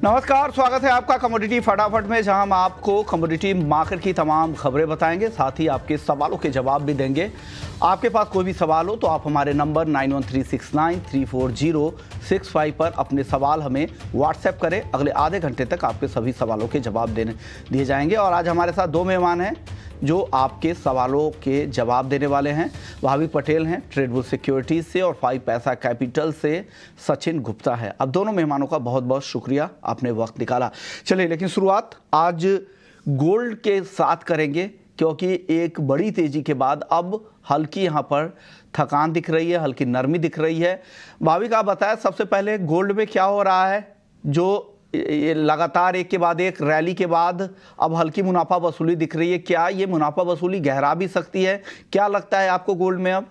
नमस्कार, स्वागत है आपका कमोडिटी फटाफट में, जहां हम आपको कमोडिटी मार्केट की तमाम खबरें बताएंगे, साथ ही आपके सवालों के जवाब भी देंगे। आपके पास कोई भी सवाल हो तो आप हमारे नंबर 9136934065 पर अपने सवाल हमें व्हाट्सएप करें। अगले आधे घंटे तक आपके सभी सवालों के जवाब दिए जाएंगे। और आज हमारे साथ दो मेहमान हैं जो आपके सवालों के जवाब देने वाले हैं। भाभी पटेल हैं ट्रेडबुल सिक्योरिटीज से, और 5 पैसा कैपिटल से सचिन गुप्ता है। अब दोनों मेहमानों का बहुत बहुत शुक्रिया, आपने वक्त निकाला। चलिए, लेकिन शुरुआत आज गोल्ड के साथ करेंगे, क्योंकि एक बड़ी तेजी के बाद अब हल्की यहाँ पर थकान दिख रही है, हल्की नरमी दिख रही है। भाभी का बताया सबसे पहले गोल्ड में क्या हो रहा है, जो ये लगातार एक के बाद एक रैली के बाद अब हल्की मुनाफा वसूली दिख रही है। क्या ये मुनाफा वसूली गहरा भी सकती है? क्या लगता है आपको गोल्ड में अब?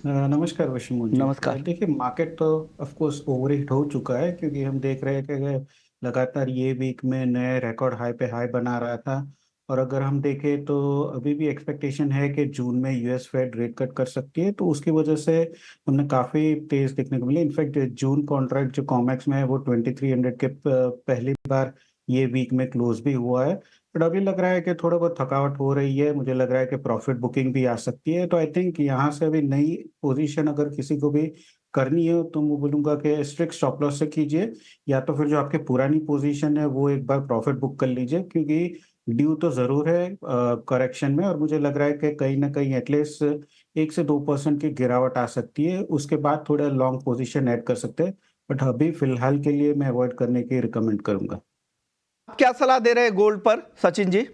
नमस्कार विष्णु जी। नमस्कार। देखिए, मार्केट तो ऑफ कोर्स ओवरहीट हो चुका है, क्योंकि हम देख रहे हैं कि लगातार ये वीक में नए रिकॉर्ड हाई पे हाई बना रहा था। और अगर हम देखें तो अभी भी एक्सपेक्टेशन है कि जून में यूएस फेड रेट कट कर सकती है, तो उसकी वजह से हमने काफ़ी तेज देखने को मिली। इनफैक्ट जून कॉन्ट्रैक्ट जो कॉमेक्स में है वो 2300 के पहली बार ये वीक में क्लोज भी हुआ है। बट अभी लग रहा है कि थोड़ा बहुत थकावट हो रही है। मुझे लग रहा है कि प्रॉफिट बुकिंग भी आ सकती है। तो आई थिंक यहाँ से अभी नई पोजीशन अगर किसी को भी करनी है तो मैं बोलूँगा कि स्ट्रिक्ट स्टॉप लॉस से कीजिए, या तो फिर जो आपकी पुरानी पोजीशन है वो एक बार प्रॉफिट बुक कर लीजिए, क्योंकि ड्यू तो ज़रूर है करेक्शन में। और मुझे लग रहा है कि कहीं न कहीं एटलीस्ट 1 से 2% की गिरावट आ सकती है। उसके बाद थोड़ा लॉन्ग पोजीशन ऐड कर सकते हैं। बट अभी फ़िलहाल के लिए मैं अवॉइड करने की रिकमेंड करूँगा। आप क्या सलाह दे रहे हैं गोल्ड पर, सचिन जी?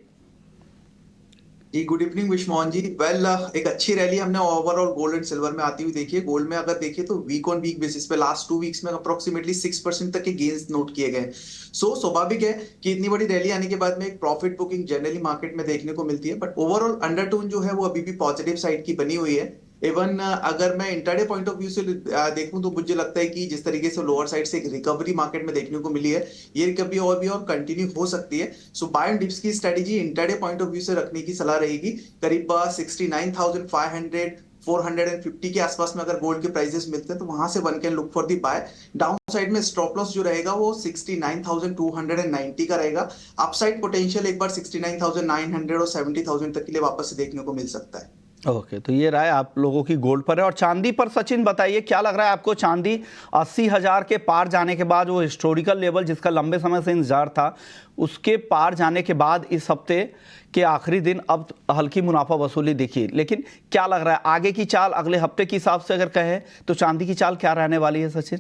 जी, गुड इवनिंग विश्वमोहन जी। वेल, एक अच्छी रैली हमने ओवरऑल गोल्ड एंड सिल्वर में आती हुई देखी है। गोल्ड में अगर देखिए तो वीक ऑन वीक बेसिस पे लास्ट 2 वीक्स में अप्रोक्सीमेटली 6% तक के गेन्स नोट किए गए। स्वाभाविक है कि इतनी बड़ी रैली आने के बाद में एक प्रॉफिट बुकिंग जनरली मार्केट में देखने को मिलती है, बट ओवरऑल अंडरटोन जो है वो अभी भी पॉजिटिव साइड की बनी हुई है। इवन अगर मैं इंटरडे पॉइंट ऑफ व्यू से देखूं तो मुझे लगता है कि जिस तरीके से लोअर साइड से एक रिकवरी मार्केट में देखने को मिली है, ये रिकवरी और भी और कंटिन्यू हो सकती है। सो बाय एंड डिप्स की strategy intraday point of view से रखने की सलाह रहेगी। करीब 69,500 450 के आसपास में अगर गोल्ड के प्राइसेस मिलते हैं तो वहां से one can look for the buy. Downside में स्टॉप लॉस जो रहेगा वो 69,290 का रहेगा। अपसाइड पोटेंशियल एक बार 69,900 और 70,000 तक के लिए वापस से देखने को मिल सकता है। ओके, तो ये राय आप लोगों की गोल्ड पर है। और चांदी पर सचिन बताइए, क्या लग रहा है आपको? चांदी 80,000 के पार जाने के बाद, वो हिस्टोरिकल लेवल जिसका लंबे समय से इंतजार था, उसके पार जाने के बाद इस हफ्ते के आखिरी दिन अब हल्की मुनाफा वसूली दिखी। लेकिन क्या लग रहा है आगे की चाल, अगले हफ्ते के हिसाब से अगर कहें तो चांदी की चाल क्या रहने वाली है सचिन?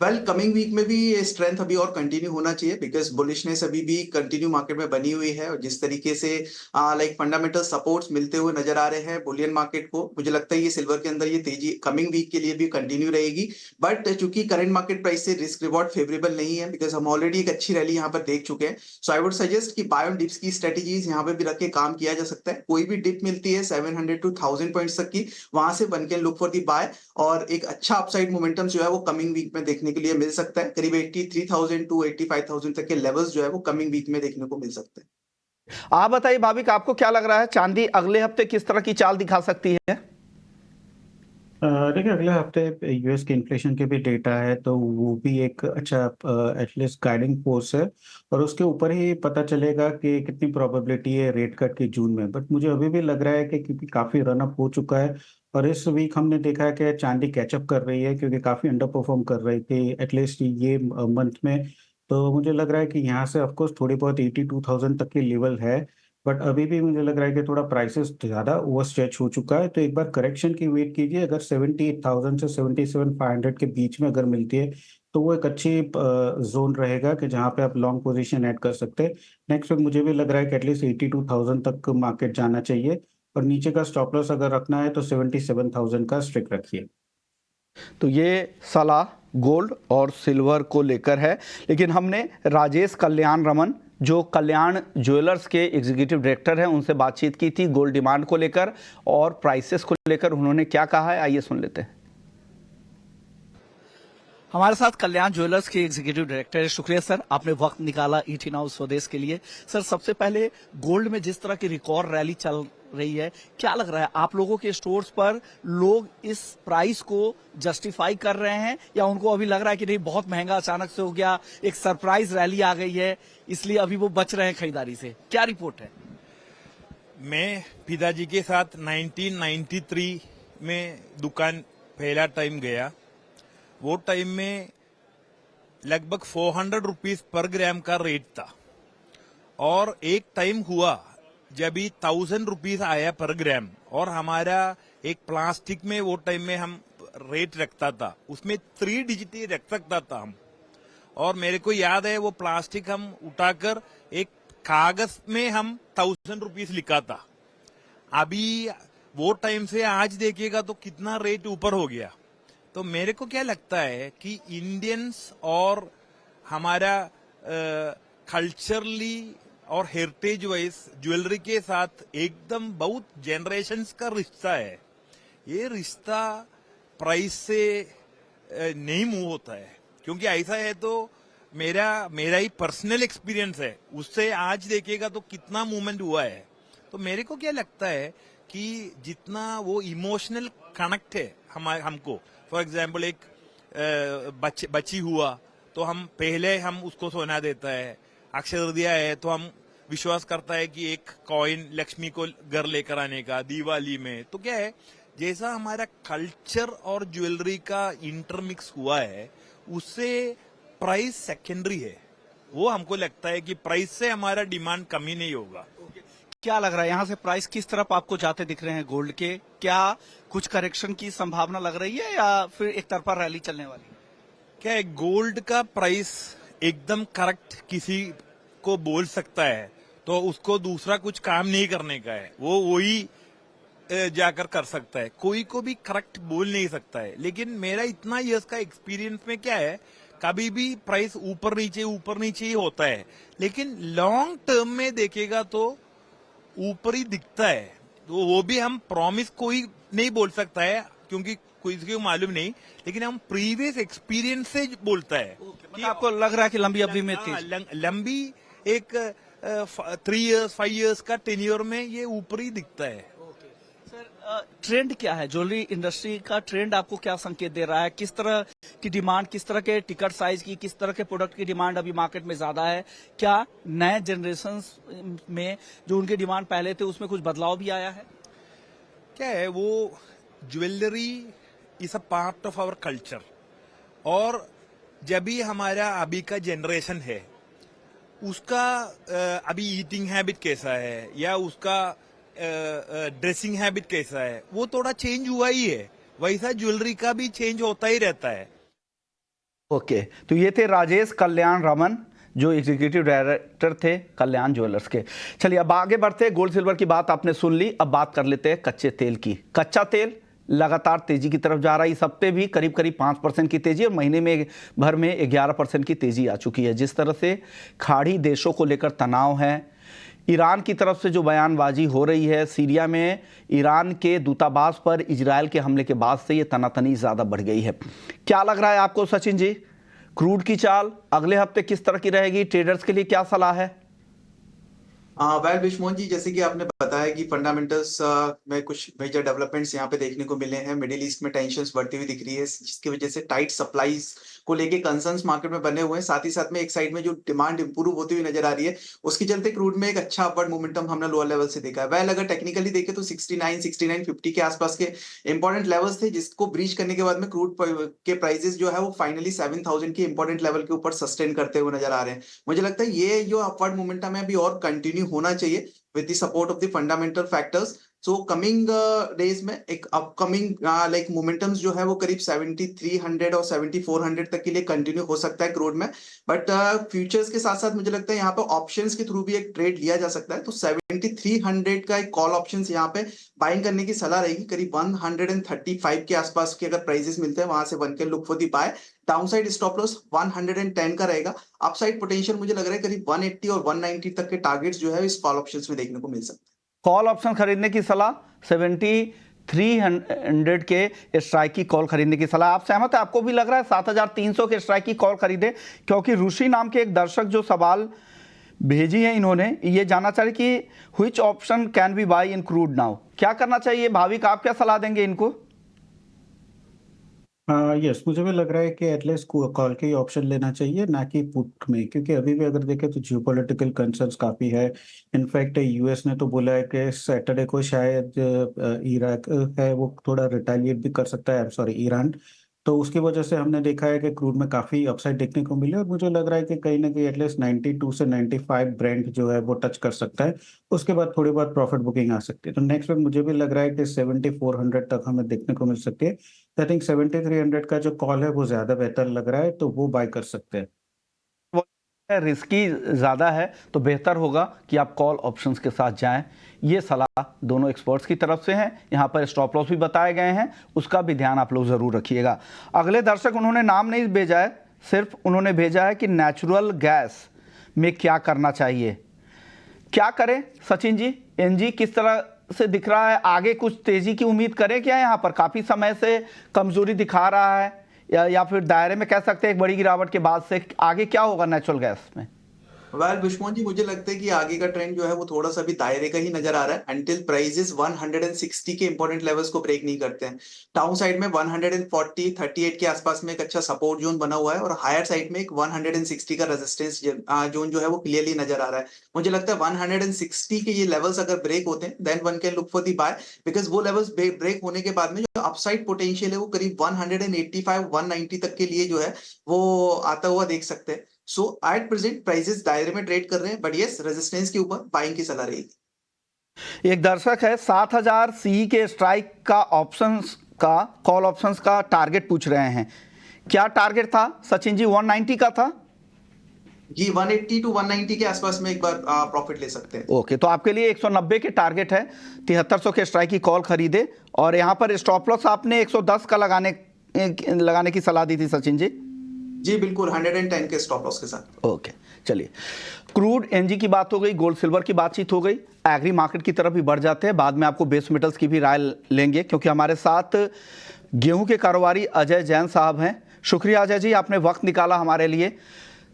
वेल, कमिंग वीक में भी ये स्ट्रेंथ अभी और कंटिन्यू होना चाहिए, बिकॉज बुलिशनेस अभी भी कंटिन्यू मार्केट में बनी हुई है। और जिस तरीके से लाइक फंडामेंटल सपोर्ट्स मिलते हुए नजर आ रहे हैं बुलियन मार्केट को, मुझे लगता है ये सिल्वर के अंदर ये तेजी कमिंग वीक के लिए भी कंटिन्यू रहेगी। बट चूंकि करंट मार्केट प्राइस से रिस्क रिवॉर्ड फेवरेबल नहीं है, बिकॉज हम ऑलरेडी एक अच्छी रैली यहाँ पर देख चुके हैं। सो आई वुड सजेस्ट कि बाय ऑन डिप्स की स्ट्रेटेजीज यहाँ पे भी रख के काम किया जा सकता है। कोई भी डिप मिलती है 700 to 1000 पॉइंट्स तक की, वहां से one can look for the buy. और एक अच्छा अपसाइड मोमेंटम जो है वो कमिंग वीक में देखने के लिए मिल सकता है। करीब 83,000 टू 85,000 तक के लेवल्स जो है वो कमिंग वीक में देखने को मिल सकते हैं। आप बताइए भाविक, आपको क्या लग रहा है चांदी अगले हफ्ते किस तरह की चाल दिखा सकती है? देखिए, अगले हफ्ते यूएस के इन्फ्लेशन के भी डेटा है, तो वो भी एक अच्छा एटलीस्ट गाइडिंग फोर्स है। और उसके ऊपर ही पता चलेगा कि कितनी प्रोबेबिलिटी है रेट कट की जून में। बट मुझे अभी भी लग रहा है कि क्योंकि काफ़ी रन अप हो चुका है, और इस वीक हमने देखा है कि चांदी कैचअप कर रही है, क्योंकि काफ़ी अंडर परफॉर्म कर रही थी एटलीस्ट ये मंथ में। तो मुझे लग रहा है कि यहाँ से ऑफकोर्स थोड़ी बहुत 82,000 तक की लेवल है। बट अभी भी मुझे लग रहा है कि थोड़ा प्राइसेस ज़्यादा ओवर स्ट्रेच हो चुका है, तो एक बार करेक्शन की वेट कीजिए। अगर 78,000 से 77,500 के बीच में अगर मिलती है, तो वो एक अच्छी ज़ोन रहेगा कि जहाँ पे आप लॉन्ग पोजीशन ऐड कर सकते हैं। नेक्स्ट वीक मुझे भी लग रहा है कि एटलीस्ट 82,000 तक मार्केट जाना चाहिए, और नीचे का स्टॉप लॉस अगर रखना है तो 77,000 का स्ट्रिक रखिए। तो ये सलाह गोल्ड और सिल्वर को लेकर है। लेकिन हमने राजेश कल्याण रमन, जो कल्याण ज्वेलर्स के एग्जीक्यूटिव डायरेक्टर हैं, उनसे बातचीत की थी गोल्ड डिमांड को लेकर और प्राइसेस को लेकर। उन्होंने क्या कहा है, आइए सुन लेते हैं। हमारे साथ कल्याण ज्वेलर्स के एग्जीक्यूटिव डायरेक्टर है। शुक्रिया सर, आपने वक्त निकाला ईटी नाउ स्वदेश के लिए। सर, सबसे पहले गोल्ड में जिस तरह की रिकॉर्ड रैली चल रही है, क्या लग रहा है आप लोगों के स्टोर्स पर लोग इस प्राइस को जस्टिफाई कर रहे हैं, या उनको अभी लग रहा है कि नहीं बहुत महंगा अचानक से हो गया, एक सरप्राइज रैली आ गई है इसलिए अभी वो बच रहे हैं खरीदारी से? क्या रिपोर्ट है? मैं पिताजी के साथ 1993 में दुकान पहला टाइम गया। वो टाइम में लगभग 400 रुपीस पर ग्राम का रेट था, और एक टाइम हुआ जब 1000 रुपीस आया पर ग्राम, और हमारा एक प्लास्टिक में वो टाइम में हम रेट रखता था, उसमें 3 डिजिट ही रख सकता था हम। और मेरे को याद है वो प्लास्टिक हम उठाकर एक कागज में हम 1000 रुपीस लिखा था। अभी वो टाइम से आज देखिएगा तो कितना रेट ऊपर हो गया। तो मेरे को क्या लगता है कि इंडियंस और हमारा कल्चरली और हेरिटेज वाइज ज्वेलरी के साथ एकदम बहुत जनरेशंस का रिश्ता है। ये रिश्ता प्राइस से नहीं मूव होता है, क्योंकि ऐसा है तो मेरा ही पर्सनल एक्सपीरियंस है, उससे आज देखिएगा तो कितना मूवमेंट हुआ है। तो मेरे को क्या लगता है कि जितना वो इमोशनल कनेक्ट है हमको, फॉर एग्जाम्पल एक बच्ची हुआ तो हम पहले हम उसको सोना देता है, अक्षय तृतीया है तो हम विश्वास करता है कि एक कॉइन लक्ष्मी को घर लेकर आने का, दिवाली में। तो क्या है, जैसा हमारा कल्चर और ज्वेलरी का इंटरमिक्स हुआ है, उससे प्राइस सेकेंडरी है। वो हमको लगता है कि प्राइस से हमारा डिमांड कमी नहीं होगा। क्या लग रहा है यहाँ से प्राइस किस तरफ आपको जाते दिख रहे हैं गोल्ड के? क्या कुछ करेक्शन की संभावना लग रही है, या फिर एक तरफा रैली चलने वाली है? क्या है, गोल्ड का प्राइस एकदम करेक्ट किसी को बोल सकता है तो उसको दूसरा कुछ काम नहीं करने का है, वो वही जाकर कर सकता है, कोई को भी करेक्ट बोल नहीं सकता है। लेकिन मेरा इतना इयर्स का एक्सपीरियंस में क्या है, कभी भी प्राइस ऊपर नीचे ही होता है, लेकिन लॉन्ग टर्म में देखेगा तो ऊपर ही दिखता है। तो वो भी हम प्रॉमिस कोई नहीं बोल सकता है, क्योंकि कोई को मालूम नहीं, लेकिन हम प्रीवियस एक्सपीरियंस से बोलता है। मतलब आपको लग रहा है कि लंबी अवधि में लंबी एक 3 इयर्स 5 इयर्स का टेन्योर में ये ऊपर ही दिखता है। सर, ट्रेंड क्या है? ज्वेलरी इंडस्ट्री का ट्रेंड आपको क्या संकेत दे रहा है? किस तरह की डिमांड, किस तरह के टिकट साइज की, किस तरह के प्रोडक्ट की डिमांड अभी मार्केट में ज्यादा है? क्या नए जनरेशन में जो उनकी डिमांड पहले थे उसमें कुछ बदलाव भी आया है? क्या है, वो jewellery is a part of our culture, और जब भी हमारा अभी का जनरेशन है उसका अभी ईटिंग हैबिट कैसा है या उसका ड्रेसिंग हैबिट कैसा है, वो थोड़ा चेंज हुआ ही है। वैसा ज्वेलरी का भी चेंज होता ही रहता है। ओके, तो ये थे राजेश कल्याण रमन, जो एग्जीक्यूटिव डायरेक्टर थे कल्याण ज्वेलर्स के। चलिए अब आगे बढ़ते हैं। गोल्ड सिल्वर की बात आपने सुन ली, अब बात कर लेते हैं कच्चे तेल की। कच्चा तेल लगातार तेजी की तरफ जा रहा है। इस हफ्ते भी करीब 5% की तेजी, और महीने में भर में 11% की तेजी आ चुकी है। जिस तरह से खाड़ी देशों को लेकर तनाव है, ईरान की तरफ से जो बयानबाजी हो रही है, सीरिया में ईरान के दूतावास पर इजरायल के हमले के बाद से ये तनातनी ज़्यादा बढ़ गई है। क्या लग रहा है आपको सचिन जी, क्रूड की चाल अगले हफ्ते किस तरह की रहेगी? ट्रेडर्स के लिए क्या सलाह है? वेल विश्वमोहन जी, जैसे कि आपने बताया कि फंडामेंटल्स में कुछ मेजर डेवलपमेंट्स यहाँ पे देखने को मिले हैं। मिडिल ईस्ट में टेंशंस बढ़ती हुई दिख रही है, जिसकी वजह से टाइट सप्लाईज को लेके कंसर्न्स मार्केट में बने हुए हैं। साथ ही साथ में एक साइड में जो डिमांड इंप्रूव होती हुई नजर आ रही है, उसके चलते क्रूड में एक अच्छा अपवर्ड मोमेंटम हमने लोअर लेवल से देखा है। वेल अगर टेक्निकली देखें तो 69-69.50 के आसपास के इंपॉर्टेंट लेवल्स थे, जिसको ब्रीच करने के बाद में क्रूड के प्राइसेस जो है वो फाइनली 7000 के इंपॉर्टेंट लेवल के ऊपर सस्टेन करते हुए नजर आ रहे हैं। मुझे लगता है ये जो अपवर्ड मोमेंटम है अभी और कंटिन्यू होना चाहिए with the support of the fundamental factors. So coming days में एक अपकमिंग लाइक मोमेंटम्स जो है वो करीब 7300 और 7400 तक के लिए कंटिन्यू हो सकता है क्रूड में। बट फ्यूचर्स के साथ साथ मुझे लगता है यहाँ पे ऑप्शंस के थ्रू भी एक ट्रेड लिया जा सकता है। तो 7300 का एक कॉल ऑप्शंस यहाँ पे बाइंग करने की सलाह रहेगी। करीब 135 के आसपास के अगर प्राइसेस मिलते हैं, वहां से one can look for the buy. Downside stop loss 110 का रहेगा। अपसाइड पोटेंशियल मुझे लग रहा है करीब 180 और 190 तक के टारगेट्स जो है इस कॉल ऑप्शंस में देखने को मिल सकते हैं। कॉल ऑप्शन खरीदने की सलाह 7,300 के स्ट्राइक की कॉल खरीदने की सलाह। आप सहमत है? आपको भी लग रहा है 7,300 के स्ट्राइक की कॉल खरीदे? क्योंकि ऋषि नाम के एक दर्शक जो सवाल भेजी है, इन्होंने ये जानना चाहिए कि which option can be by in crude now, क्या करना चाहिए? भाविक, आप क्या सलाह देंगे इनको? यस, मुझे भी लग रहा है कि एटलीस्ट कॉल के ही ऑप्शन लेना चाहिए, ना कि पुट में, क्योंकि अभी भी अगर देखें तो जियोपॉलिटिकल कंसर्न्स काफ़ी है। इनफैक्ट यूएस ने तो बोला है कि सैटरडे को शायद इराक है वो थोड़ा रिटेलिएट भी कर सकता है, सॉरी ईरान। तो उसकी वजह से हमने देखा है कि क्रूड में काफ़ी अपसाइड देखने को मिले, और मुझे लग रहा है कि कहीं ना कहीं एटलीस्ट 92 से 95 ब्रेंट जो है वो टच कर सकता है। उसके बाद थोड़ी बहुत प्रॉफिट बुकिंग आ सकती है। तो नेक्स्ट वीक मुझे भी लग रहा है कि 7400 तक हमें देखने को मिल सकती है। आई थिंक 7300 का जो कॉल है वो ज़्यादा बेहतर लग रहा है, तो वो बाय कर सकते हैं। रिस्की ज़्यादा है तो बेहतर होगा कि आप कॉल ऑप्शंस के साथ जाएं। ये सलाह दोनों एक्सपर्ट्स की तरफ से है। यहाँ पर स्टॉप लॉस भी बताए गए हैं, उसका भी ध्यान आप लोग ज़रूर रखिएगा। अगले दर्शक, उन्होंने नाम नहीं भेजा है, सिर्फ उन्होंने भेजा है कि नेचुरल गैस में क्या करना चाहिए, क्या करें सचिन जी? एनजी किस तरह से दिख रहा है? आगे कुछ तेज़ी की उम्मीद करें क्या? यहाँ पर काफ़ी समय से कमज़ोरी दिखा रहा है, या फिर दायरे में कह सकते हैं एक बड़ी गिरावट के बाद से आगे क्या होगा नेचुरल गैस में? विश्वमोहन जी, मुझे लगता है कि आगे का ट्रेंड जो है वो थोड़ा सा भी दायरे का ही नजर आ रहा है, अंटिल प्राइजेस 160 के इंपॉर्टेंट लेवल्स को ब्रेक नहीं करते हैं। डाउन साइड में 140 38 के आसपास में एक अच्छा सपोर्ट जोन बना हुआ है, और हायर साइड में एक 160 का रेजिस्टेंस जोन जो है वो क्लियरली नजर आ रहा है। मुझे लगता है 160 के ये लेवल्स अगर ब्रेक होते हैं, then one can look for the buy, because वो लेवल्स ब्रेक होने के बाद में जो अपसाइड पोटेंशियल है वो करीब 185 190 तक के लिए जो है वो आता हुआ देख सकते हैं। सो एट प्रेजेंट प्राइसेस दायरे में ट्रेड कर रहे हैं, बट यस रेजिस्टेंस के ऊपर बाइंग की सलाह रहेगी। एक दर्शक है 7,000 सी के स्ट्राइक का ऑप्शंस का कॉल ऑप्शंस का टारगेट पूछ रहे हैं। क्या टारगेट था सचिन जी? 190 का था जी, 180 टू 190 के आसपास में एक बार प्रॉफिट ले सकते हैं। ओके, तो आपके लिए 190 के टारगेट है। 7300 के स्ट्राइक की कॉल खरीदे, और यहाँ पर स्टॉप लॉस आपने 110 का लगाने की सलाह दी थी सचिन जी। जी बिल्कुल, 110 के स्टॉप लॉस के साथ। ओके, चलिए, क्रूड एनजी की बात हो गई, गोल्ड सिल्वर की बातचीत हो गई, एग्री मार्केट की तरफ भी बढ़ जाते हैं। बाद में आपको बेस मेटल्स की भी राय लेंगे, क्योंकि हमारे साथ गेहूं के कारोबारी अजय जैन साहब हैं। शुक्रिया अजय जी, आपने वक्त निकाला हमारे लिए।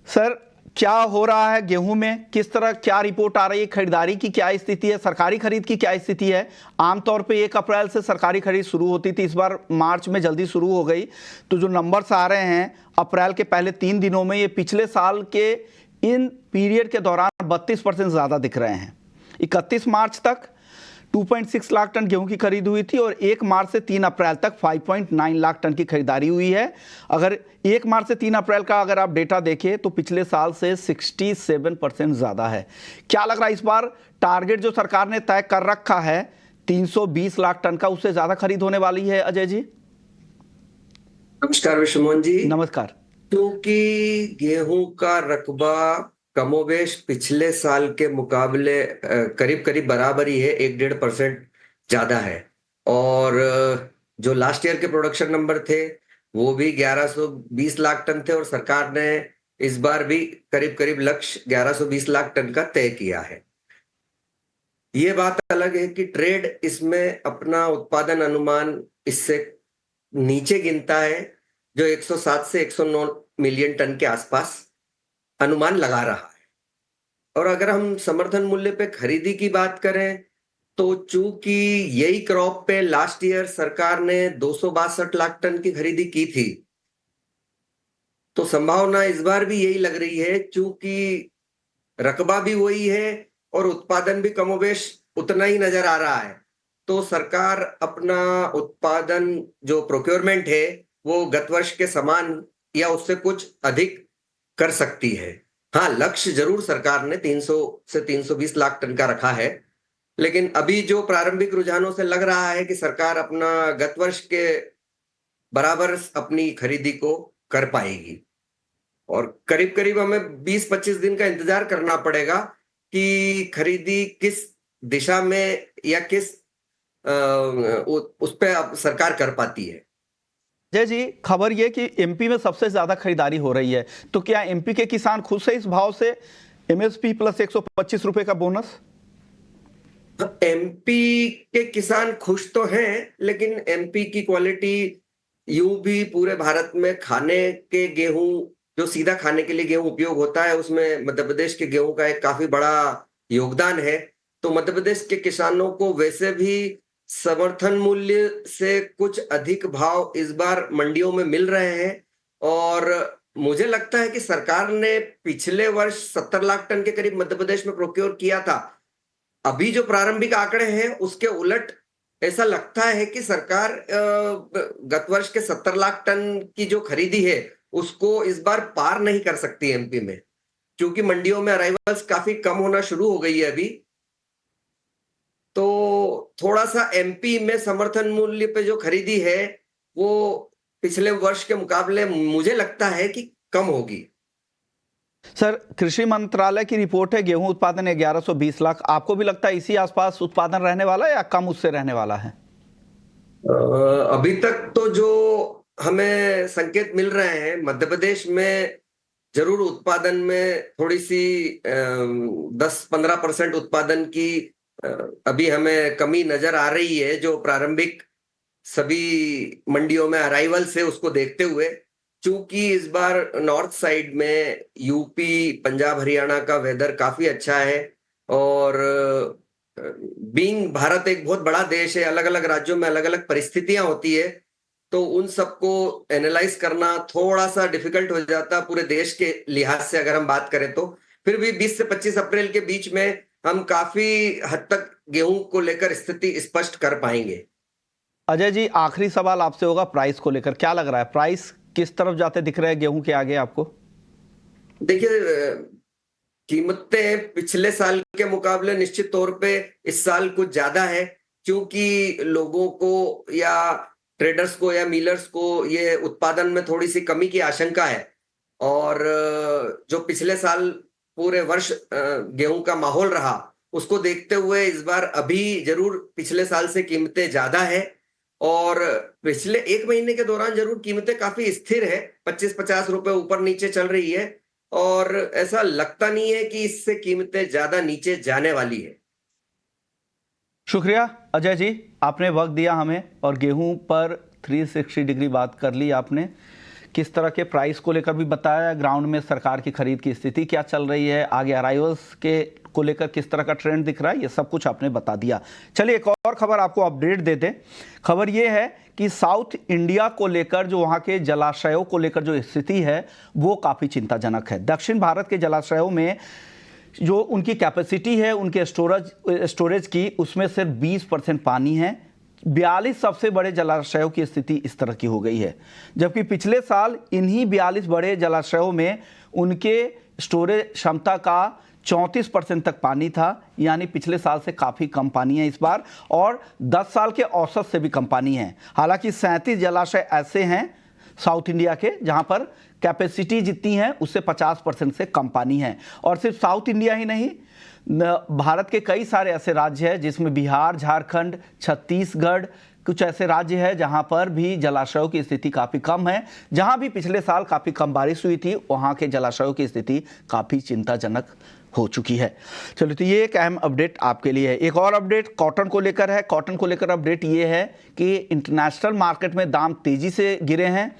सर, क्या हो रहा है गेहूं में? किस तरह, क्या रिपोर्ट आ रही है? खरीदारी की क्या स्थिति है? सरकारी खरीद की क्या स्थिति है? आमतौर पे 1 अप्रैल से सरकारी खरीद शुरू होती थी, इस बार मार्च में जल्दी शुरू हो गई। तो जो नंबर्स आ रहे हैं अप्रैल के पहले 3 दिनों में, ये पिछले साल के इन पीरियड के दौरान 32% ज़्यादा दिख रहे हैं। 31 मार्च तक 2.6 लाख टन गेहूं की खरीद हुई थी, और 1 मार्च से 3 अप्रैल तक 5.9 लाख टन की खरीदारी हुई है। अगर 1 मार्च से 3 अप्रैल का अगर आप डेटा देखें तो पिछले साल से 67% ज़्यादा है। क्या लग रहा है इस बार टारगेट जो सरकार ने तय कर रखा है 320 लाख टन का, उससे ज़्यादा खरीद होने वाली है अजय जी? नमस्कार विश्वमोहन जी। नमस्कार। क्योंकि गेहूं का रकबा कमोबेश पिछले साल के मुकाबले करीब करीब बराबर ही है, 1-1.5% ज्यादा है, और जो लास्ट ईयर के प्रोडक्शन नंबर थे वो भी 1120 लाख टन थे, और सरकार ने इस बार भी करीब करीब लक्ष्य 1120 लाख टन का तय किया है। ये बात अलग है कि ट्रेड इसमें अपना उत्पादन अनुमान इससे नीचे गिनता है, जो 107 से 109 मिलियन टन के आसपास अनुमान लगा रहा है। और अगर हम समर्थन मूल्य पे खरीदी की बात करें, तो चूंकि यही क्रॉप पे लास्ट ईयर सरकार ने 262 लाख टन की खरीदी की थी, तो संभावना इस बार भी यही लग रही है, चूंकि रकबा भी वही है और उत्पादन भी कमोबेश उतना ही नजर आ रहा है, तो सरकार अपना उत्पादन जो प्रोक्योरमेंट है वो गत वर्ष के समान या उससे कुछ अधिक कर सकती है। हाँ, लक्ष्य जरूर सरकार ने 300 से 320 लाख टन का रखा है, लेकिन अभी जो प्रारंभिक रुझानों से लग रहा है कि सरकार अपना गत वर्ष के बराबर अपनी खरीदी को कर पाएगी, और करीब करीब हमें 20-25 दिन का इंतजार करना पड़ेगा कि खरीदी किस दिशा में या किस उस पर सरकार कर पाती है। जय जी, खबर ये कि एमपी में सबसे ज्यादा खरीदारी हो रही है, तो क्या एमपी के किसान खुश है इस भाव से? एमएसपी प्लस 125 रुपए का बोनस? एमपी के किसान खुश तो हैं, लेकिन एमपी की क्वालिटी यूं भी पूरे भारत में खाने के गेहूं, जो सीधा खाने के लिए गेहूं उपयोग होता है, उसमें मध्य प्रदेश के गेहूं का एक काफी बड़ा योगदान है। तो मध्य प्रदेश के किसानों को वैसे भी समर्थन मूल्य से कुछ अधिक भाव इस बार मंडियों में मिल रहे हैं। और मुझे लगता है कि सरकार ने पिछले वर्ष 70 लाख टन के करीब मध्य प्रदेश में प्रोक्योर किया था। अभी जो प्रारंभिक आंकड़े हैं उसके उलट ऐसा लगता है कि सरकार गत वर्ष के 70 लाख टन की जो खरीदी है उसको इस बार पार नहीं कर सकती एमपी में, क्योंकि मंडियों में अराइवल्स काफी कम होना शुरू हो गई है अभी। तो थोड़ा सा एमपी में समर्थन मूल्य पे जो खरीदी है वो पिछले वर्ष के मुकाबले मुझे लगता है कि कम होगी। सर, कृषि मंत्रालय की रिपोर्ट है गेहूं उत्पादन 1120 लाख। आपको भी लगता है इसी आसपास उत्पादन रहने वाला है या कम उससे रहने वाला है? अभी तक तो जो हमें संकेत मिल रहे हैं, मध्य प्रदेश में जरूर उत्पादन में थोड़ी सी 10-15% उत्पादन की अभी हमें कमी नजर आ रही है, जो प्रारंभिक सभी मंडियों में अराइवल से उसको देखते हुए। चूंकि इस बार नॉर्थ साइड में यूपी, पंजाब, हरियाणा का वेदर काफी अच्छा है, और बीइंग भारत एक बहुत बड़ा देश है, अलग अलग राज्यों में अलग अलग परिस्थितियां होती है, तो उन सबको एनालाइज करना थोड़ा सा डिफिकल्ट हो जाता पूरे देश के लिहाज से अगर हम बात करें तो। फिर भी 20 से 25 अप्रैल के बीच में हम काफी हद तक गेहूं को लेकर स्थिति स्पष्ट कर पाएंगे। अजय जी, आखिरी सवाल आपसे होगा प्राइस को लेकर। क्या लग रहा है, प्राइस किस तरफ जाते दिख रहे हैं गेहूं के आगे आपको? देखिए, कीमतें पिछले साल के मुकाबले निश्चित तौर पे इस साल कुछ ज्यादा है, क्योंकि लोगों को या ट्रेडर्स को या मिलर्स को ये उत्पादन में थोड़ी सी कमी की आशंका है। और जो पिछले साल पूरे वर्ष गेहूं का माहौल रहा, उसको देखते हुए इस बार अभी जरूर पिछले साल से कीमतें ज्यादा है। और पिछले एक महीने के दौरान जरूर कीमतें काफी स्थिर है, 25-50 रुपए ऊपर नीचे चल रही है, और ऐसा लगता नहीं है कि इससे कीमतें ज्यादा नीचे जाने वाली है। शुक्रिया अजय जी, आपने वक्त दिया हमें और गेहूं पर 360 डिग्री बात कर ली आपने। किस तरह के प्राइस को लेकर भी बताया, ग्राउंड में सरकार की खरीद की स्थिति क्या चल रही है, आगे अराइवल्स के को लेकर किस तरह का ट्रेंड दिख रहा है, ये सब कुछ आपने बता दिया। चलिए एक और खबर आपको अपडेट दे दें। खबर ये है कि साउथ इंडिया को लेकर, जो वहाँ के जलाशयों को लेकर जो स्थिति है वो काफ़ी चिंताजनक है। दक्षिण भारत के जलाशयों में जो उनकी कैपेसिटी है उनके स्टोरेज की, उसमें सिर्फ 20% पानी है। 42 सबसे बड़े जलाशयों की स्थिति इस तरह की हो गई है, जबकि पिछले साल इन्हीं 42 बड़े जलाशयों में उनके स्टोरेज क्षमता का 34% तक पानी था, यानी पिछले साल से काफ़ी कम पानी है इस बार, और 10 साल के औसत से भी कम पानी है। हालांकि 37 जलाशय ऐसे हैं साउथ इंडिया के जहां पर कैपेसिटी जितनी है उससे 50% से कम पानी है। और सिर्फ साउथ इंडिया ही नहीं, भारत के कई सारे ऐसे राज्य हैं जिसमें बिहार, झारखंड, छत्तीसगढ़, कुछ ऐसे राज्य हैं जहां पर भी जलाशयों की स्थिति काफ़ी कम है। जहां भी पिछले साल काफ़ी कम बारिश हुई थी वहां के जलाशयों की स्थिति काफ़ी चिंताजनक हो चुकी है। चलो, तो ये एक अहम अपडेट आपके लिए है। एक और अपडेट कॉटन को लेकर है। कॉटन को लेकर अपडेट ये है कि इंटरनेशनल मार्केट में दाम तेजी से गिरे हैं।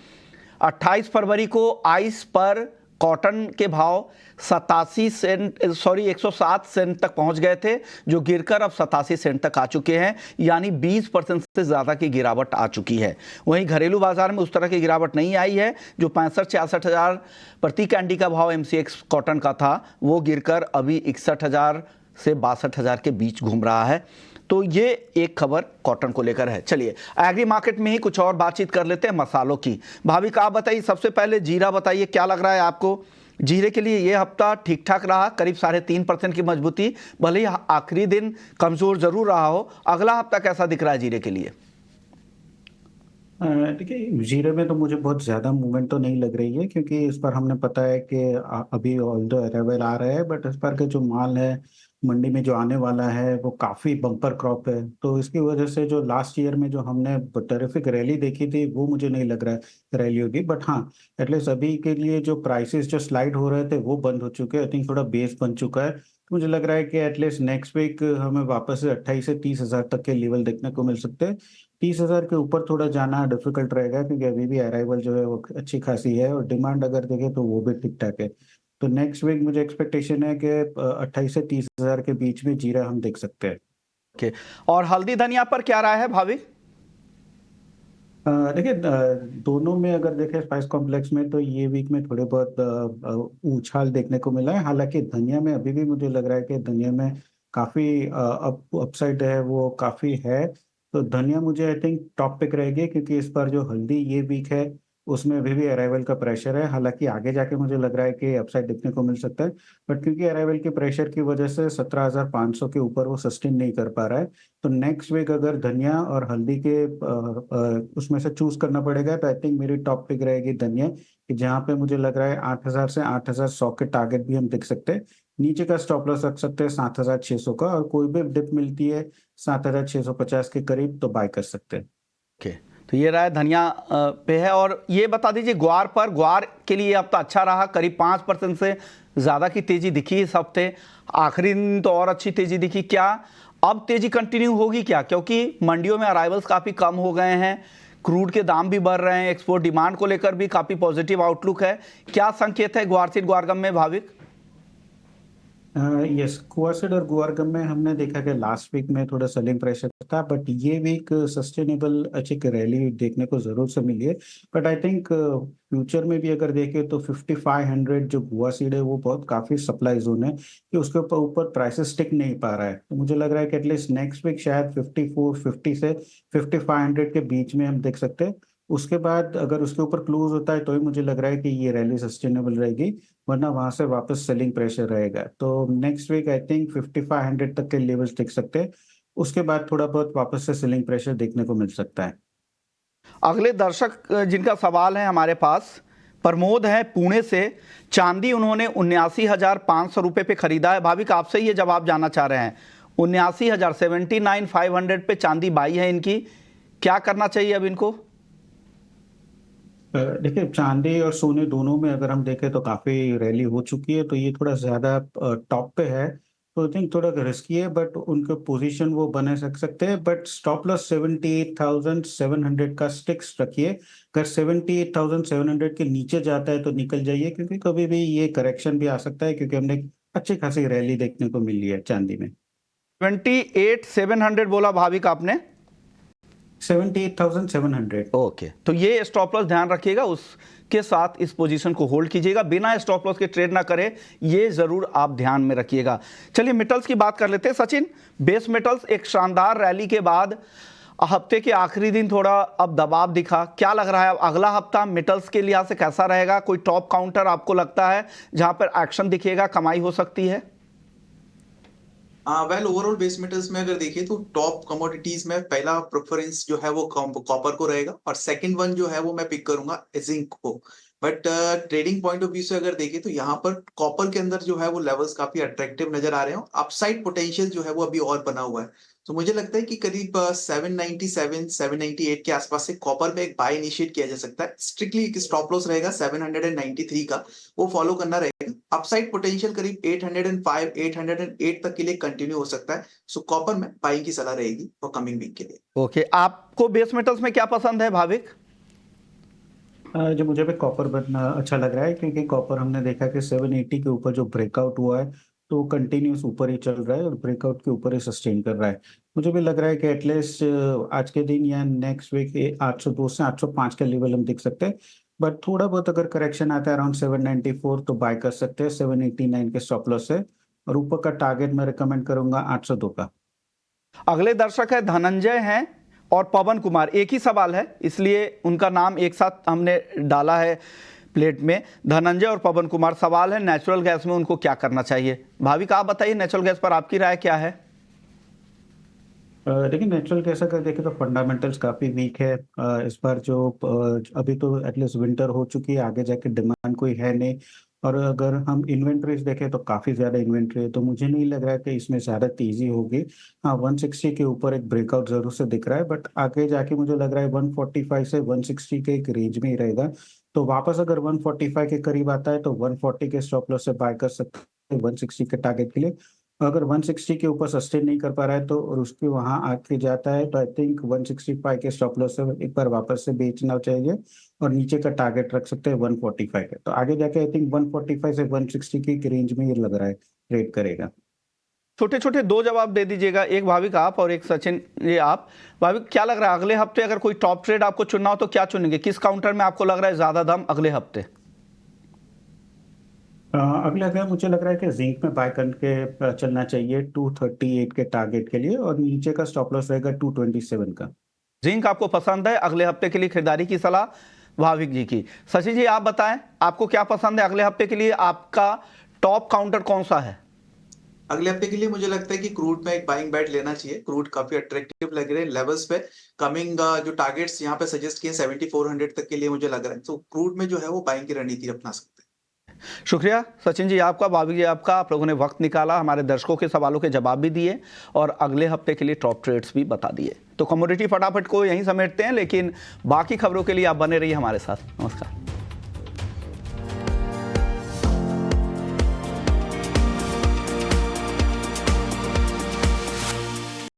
28 फरवरी को आइस पर कॉटन के भाव 107 सेंट तक पहुंच गए थे, जो गिरकर अब 87 सेंट तक आ चुके हैं, यानी 20% से ज़्यादा की गिरावट आ चुकी है। वहीं घरेलू बाजार में उस तरह की गिरावट नहीं आई है। जो 65-66 हज़ार प्रति कैंडी का भाव MCX कॉटन का था, वो गिरकर अभी 61,000 से 62,000 के बीच घूम रहा है। तो ये एक खबर कॉटन को लेकर है। चलिए एग्री मार्केट में ही कुछ और बातचीत कर लेते हैं मसालों की। भाविक आप बताइए, सबसे पहले जीरा बताइए, क्या लग रहा है आपको? जीरे के लिए ये हफ्ता ठीक ठाक रहा, करीब 3.5% की मजबूती, भले ही आखिरी दिन कमजोर जरूर रहा हो। अगला हफ्ता कैसा दिख रहा है जीरे के लिए? देखिए जीरे में तो मुझे बहुत ज़्यादा मूवमेंट तो नहीं लग रही है, क्योंकि इस पर हमने पता है कि अभी ऑल्दो अराइवल आ रहा है, बट इस पर के जो माल है मंडी में जो आने वाला है वो काफ़ी बम्पर क्रॉप है। तो इसकी वजह से जो लास्ट ईयर में जो हमने टेरिफिक रैली देखी थी वो मुझे नहीं लग रहा है रैली होगी। बट हाँ, एटलीस्ट अभी के लिए जो प्राइसेस जो स्लाइड हो रहे थे वो बंद हो चुके हैं। आई थिंक थोड़ा बेस बन चुका है। तो मुझे लग रहा है कि एटलीस्ट नेक्स्ट वीक हमें वापस से 28 से 30,000 तक के लेवल देखने को मिल सकते हैं। 30,000 के ऊपर थोड़ा जाना डिफिकल्ट रहेगा, क्योंकि अभी भी अराइवल जो है वो अच्छी खासी है, और डिमांड अगर देखें तो वो भी ठीक ठाक है। तो नेक्स्ट वीक मुझे एक्सपेक्टेशन है कि 28 से 30,000 के बीच में जीरा हम देख सकते हैं। ओके, और हल्दी धनिया पर क्या राय है भाविक? देखिए, दोनों में अगर देखें स्पाइस कॉम्प्लेक्स में, तो ये वीक में थोड़े बहुत उछाल देखने को मिला है। हालांकि धनिया में अभी भी मुझे लग रहा है कि धनिया में काफ़ी अपसाइड है, वो काफ़ी है। तो धनिया मुझे आई थिंक टॉप पिक रहेगी, क्योंकि इस बार जो हल्दी ये वीक है उसमें अभी भी अराइवल का प्रेशर है। हालांकि आगे जाके मुझे लग रहा है कि अपसाइड देखने को मिल सकता है, बट क्योंकि अराइवल के प्रेशर की वजह से 17,500 के ऊपर वो सस्टेन नहीं कर पा रहा है। तो नेक्स्ट वीक अगर धनिया और हल्दी के उसमें से चूज करना पड़ेगा, तो आई थिंक मेरी टॉप पिक रहेगी धनिया, कि जहाँ पे मुझे लग रहा है 8,000 से 8,100 के टारगेट भी हम देख सकते हैं। नीचे का स्टॉप लॉस रख सकते हैं 7,600 का, और कोई भी डिप मिलती है 7,650 के करीब तो बाय कर सकते हैं। ओके, तो ये राय धनिया पे है। और ये बता दीजिए ग्वार पर, ग्वार के लिए अब तो अच्छा रहा, करीब 5% से ज़्यादा की तेज़ी दिखी इस हफ्ते, आखिरी दिन तो और अच्छी तेज़ी दिखी। क्या अब तेज़ी कंटिन्यू होगी क्या? क्योंकि मंडियों में अराइवल्स काफ़ी कम हो गए हैं, क्रूड के दाम भी बढ़ रहे हैं, एक्सपोर्ट डिमांड को लेकर भी काफ़ी पॉजिटिव आउटलुक है। क्या संकेत है ग्वारसीड ग्वारगम में भाविक? यस, कुआसिड और गुआरगम में हमने देखा कि लास्ट वीक में थोड़ा सेलिंग प्रेशर था, बट ये वीक सस्टेनेबल अच्छी रैली देखने को जरूर से मिली है। बट आई थिंक फ्यूचर में भी अगर देखें तो 5500 जो गुआसीड है वो बहुत काफी सप्लाई जोन है, कि उसके ऊपर ऊपर प्राइसेस टिक नहीं पा रहा है। तो मुझे लग रहा है कि एटलीस्ट नेक्स्ट वीक शायद 5450 से 5500 के बीच में हम देख सकते हैं। उसके बाद अगर उसके ऊपर क्लोज होता है तो ही मुझे लग रहा है कि ये रैली सस्टेनेबल रहेगी, वरना वहां से वापस सेलिंग प्रेशर रहेगा। तो नेक्स्ट वीक आई थिंक 5500 तक के लेवल्स देख सकते हैं। उसके बाद थोड़ा बहुत वापस से सेलिंग प्रेशर देखने को मिल सकता है। अगले दर्शक जिनका सवाल है हमारे पास, प्रमोद है पुणे से। चांदी उन्होंने 79,500 रुपये पे खरीदा है। भाविक आपसे ये जवाब जानना चाह रहे हैं, 79,000 79,500 पे चांदी बाई है इनकी, क्या करना चाहिए अब इनको? देखिए, चांदी और सोने दोनों में अगर हम देखें तो काफी रैली हो चुकी है, तो ये थोड़ा ज्यादा टॉप पे है। तो आई थिंक थोड़ा रिस्की है, बट उनके पोजीशन वो बने सकते हैं। बट स्टॉप लॉस 78,700 का स्टिक्स रखिए। अगर 78,700 के नीचे जाता है तो निकल जाइए, क्योंकि कभी भी ये करेक्शन भी आ सकता है, क्योंकि हमने एक अच्छी खासी रैली देखने को मिली है चांदी में। 28,700 बोला भाविक आपने? 78,700। ओके, तो ये स्टॉप लॉस ध्यान रखिएगा, उसके साथ इस पोजीशन को होल्ड कीजिएगा, बिना स्टॉप लॉस के ट्रेड ना करें, ये जरूर आप ध्यान में रखिएगा। चलिए मेटल्स की बात कर लेते हैं। सचिन, बेस मेटल्स एक शानदार रैली के बाद हफ्ते के आखिरी दिन थोड़ा अब दबाव दिखा, क्या लग रहा है अगला हफ्ता मेटल्स के लिहाज से कैसा रहेगा? कोई टॉप काउंटर आपको लगता है जहां पर एक्शन दिखेगा, कमाई हो सकती है? वेल ओवरऑल बेस मेटल्स में अगर देखिए तो टॉप कमोडिटीज में पहला प्रेफरेंस जो है वो कॉपर को रहेगा, और सेकंड वन जो है वो मैं पिक करूंगा जिंक को। But trading point of view से अगर देखें तो यहाँ पर कॉपर के अंदर जो है वो लेवल्स काफी अट्रैक्टिव नजर आ रहे हैं, अपसाइड पोटेंशियल जो है वो अभी और बना हुआ है। तो मुझे लगता है कि करीब 797 798 के आसपास से कॉपर में एक बाय इनिशिएट किया जा सकता है। स्ट्रिक्टली एक स्टॉप लॉस रहेगा 793 का, वो फॉलो करना रहेगा। अपसाइड पोटेंशियल करीब 805 808 तक के लिए कंटिन्यू हो सकता है। सो कॉपर में बाइंग की सलाह रहेगी फॉर कमिंग वीक के लिए। ओके, आपको बेस मेटल्स में क्या पसंद है भाविक? जो मुझे भी कॉपर बनना अच्छा लग रहा है, क्योंकि कॉपर हमने देखा कि 780 के ऊपर जो ब्रेकआउट हुआ है तो कंटिन्यूस ऊपर ही चल रहा है, और ब्रेकआउट के ऊपर ही सस्टेन कर रहा है। मुझे भी लग रहा है कि एटलीस्ट आज के दिन या नेक्स्ट वीक 802 से 805 का लेवल हम देख सकते हैं। बट थोड़ा बहुत अगर करेक्शन आता है अराउंड 794 तो बाय कर सकते हैं 789 के स्टॉप लॉस से, और ऊपर का टारगेट मैं रिकमेंड करूंगा 802 का। अगले दर्शक है धनंजय हैं और पवन कुमार, एक ही सवाल है इसलिए उनका नाम एक साथ हमने डाला है प्लेट में। धनंजय और पवन कुमार, सवाल है नेचुरल गैस में उनको क्या करना चाहिए? भाविक आप बताइए, नेचुरल गैस पर आपकी राय क्या है? लेकिन नेचुरल गैस अगर देखें तो फंडामेंटल्स काफ़ी वीक है। इस बार जो अभी तो एटलीस्ट विंटर हो चुकी है, आगे जाके डिमांड कोई है नहीं। और अगर हम इन्वेंट्रीज देखें तो काफ़ी ज़्यादा इन्वेंट्री है, तो मुझे नहीं लग रहा है कि इसमें ज़्यादा तेज़ी होगी। हाँ, 160 के ऊपर एक ब्रेकआउट ज़रूर से दिख रहा है, बट आगे जाके मुझे लग रहा है 145 से 160 के एक रेंज में ही रहेगा। तो वापस अगर 145 के करीब आता है तो 140 के स्टॉप लॉस से बाय कर सकते हैं 160 के टारगेट के लिए। अगर 160 के ऊपर सस्टेन नहीं कर पा रहा है तो और उसके वहां आके जाता है तो आई थिंक 165 के स्टॉप लॉस से एक बार वापस से बेचना चाहिए और नीचे का टारगेट रख सकते हैं 145 है। तो आगे जाके आई थिंक 145 से 160 की रेंज में ये लग रहा है ट्रेड करेगा। छोटे छोटे दो जवाब दे दीजिएगा, एक भाविक आप और एक सचिन ये आप। भाविक, क्या लग रहा है अगले हफ्ते अगर कोई टॉप ट्रेड आपको चुनना हो तो क्या चुनेंगे? किस काउंटर में आपको लग रहा है ज्यादा दम अगले हफ्ते? अगला अगर मुझे लग रहा है कि जिंक में बाय करके चलना चाहिए 238 के टारगेट के लिए और नीचे का स्टॉप लॉस रहेगा 227 का। जिंक आपको पसंद है, अगले हफ्ते के लिए खरीदारी की सलाह भाविक जी की। सचिन जी आप बताएं, आपको क्या पसंद है अगले हफ्ते के लिए? आपका टॉप काउंटर कौन सा है? अगले हफ्ते के लिए मुझे लगता है कि क्रूड में एक बाइंग बैट लेना चाहिए। क्रूड काफी अट्रैक्टिव लग रहे हैं लेवल्स पे। कमिंग जो टारगेट्स यहाँ पे सजेस्ट किए 7400 तक के लिए मुझे लग रहा है, तो क्रूड में जो है वो बाइंग की रणनीति अपना सकते हैं। शुक्रिया सचिन जी आपका, भाविक जी आपका। आप लोगों ने वक्त निकाला, हमारे दर्शकों के सवालों के जवाब भी दिए और अगले हफ्ते के लिए टॉप ट्रेड्स भी बता दिए। तो कमोडिटी फटाफट को यहीं समेटते हैं, लेकिन बाकी खबरों के लिए आप बने रहिए हमारे साथ। नमस्कार।